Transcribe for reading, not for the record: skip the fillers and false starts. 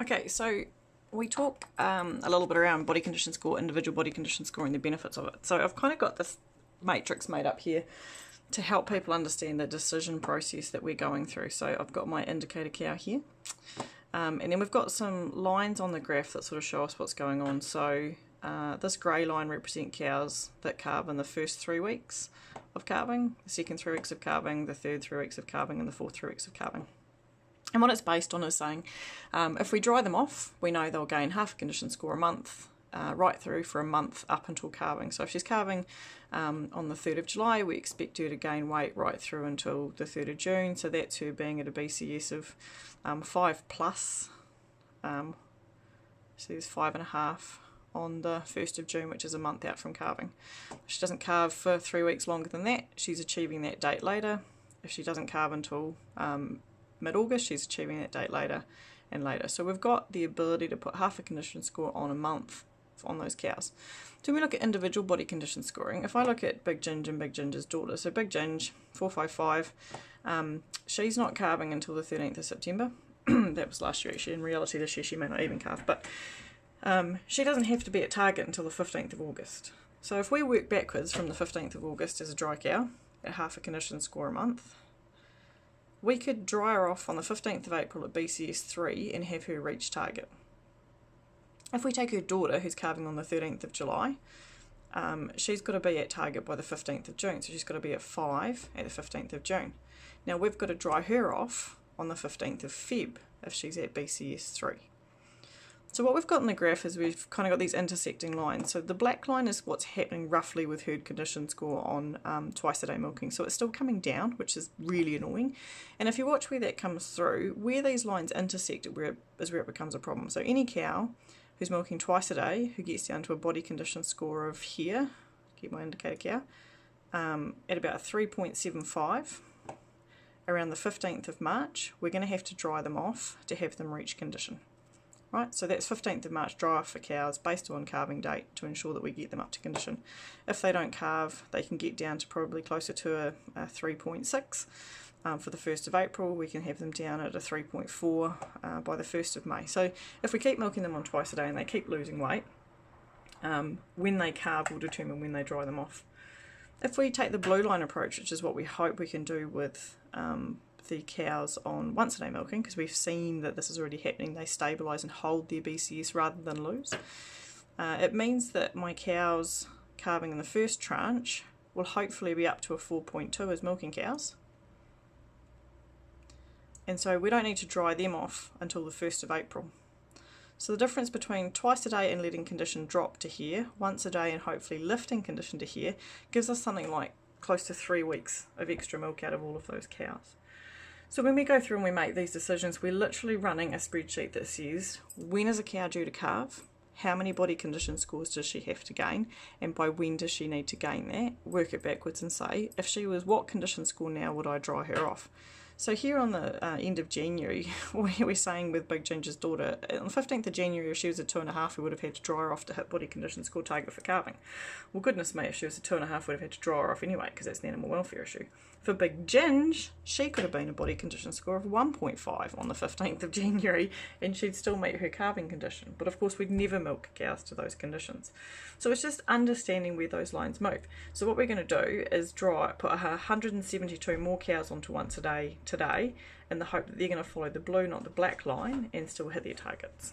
Okay, so we talk a little bit around body condition score, individual body condition score, and the benefits of it. So I've kind of got this matrix made up here to help people understand the decision process that we're going through. So I've got my indicator cow here, and then we've got some lines on the graph that sort of show us what's going on. So this grey line represents cows that calve in the first 3 weeks of calving, the second 3 weeks of calving, the third 3 weeks of calving, and the fourth 3 weeks of calving. And what it's based on is saying if we dry them off, we know they'll gain half a condition score a month, right through for a month up until calving. So if she's calving on the 3rd of July, we expect her to gain weight right through until the 3rd of June. So that's her being at a BCS of 5 plus. So there's 5.5 on the 1st of June, which is a month out from calving. If she doesn't calve for 3 weeks longer than that, she's achieving that date later. If she doesn't calve until mid-August, she's achieving that date later and later. So we've got the ability to put half a condition score on a month on those cows. So when we look at individual body condition scoring, if I look at Big Ginge and Big Ginger's daughter, so Big Ginge, 455, she's not calving until the 13th of September. That was last year actually. In reality this year she may not even calve, but she doesn't have to be at target until the 15th of August. So if we work backwards from the 15th of August as a dry cow at half a condition score a month, we could dry her off on the 15th of April at BCS 3 and have her reach target. If we take her daughter, who's calving on the 13th of July, she's got to be at target by the 15th of June, so she's got to be at 5 at the 15th of June. Now we've got to dry her off on the 15th of Feb if she's at BCS 3. So what we've got in the graph is we've kind of got these intersecting lines. So the black line is what's happening roughly with herd condition score on twice a day milking. So it's still coming down, which is really annoying. And if you watch where that comes through, where these lines intersect is where it becomes a problem. So any cow who's milking twice a day, who gets down to a body condition score of here, keep my indicator cow, at about 3.75, around the 15th of March, we're going to have to dry them off to have them reach condition. Right, so that's 15th of March dry off for cows based on calving date to ensure that we get them up to condition. If they don't calve, they can get down to probably closer to a 3.6. For the 1st of April, we can have them down at a 3.4 by the 1st of May. So if we keep milking them on twice a day and they keep losing weight, when they calve will determine when they dry them off. If we take the blue line approach, which is what we hope we can do with the cows on once a day milking, because we've seen that this is already happening, they stabilise and hold their BCS rather than lose. It means that my cows calving in the first tranche will hopefully be up to a 4.2 as milking cows. And so we don't need to dry them off until the 1st of April. So the difference between twice a day and letting condition drop to here, once a day and hopefully lifting condition to here, gives us something like close to 3 weeks of extra milk out of all of those cows. So when we go through and we make these decisions, we're literally running a spreadsheet that says, when is a cow due to calve? How many body condition scores does she have to gain? And by when does she need to gain that? Work it backwards and say, if she was what condition score now would I dry her off? So here on the end of January, we're saying with Big Ginger's daughter, on the 15th of January, if she was a 2.5, we would have had to dry her off to hit body condition score target for calving. Well, goodness me, if she was a 2.5, we'd have had to dry her off anyway, because that's an animal welfare issue. For Big Ginge, she could have been a body condition score of 1.5 on the 15th of January, and she'd still meet her calving condition. But of course, we'd never milk cows to those conditions. So it's just understanding where those lines move. So what we're going to do is put 172 more cows onto once a day today, in the hope that they're going to follow the blue, not the black line, and still hit their targets.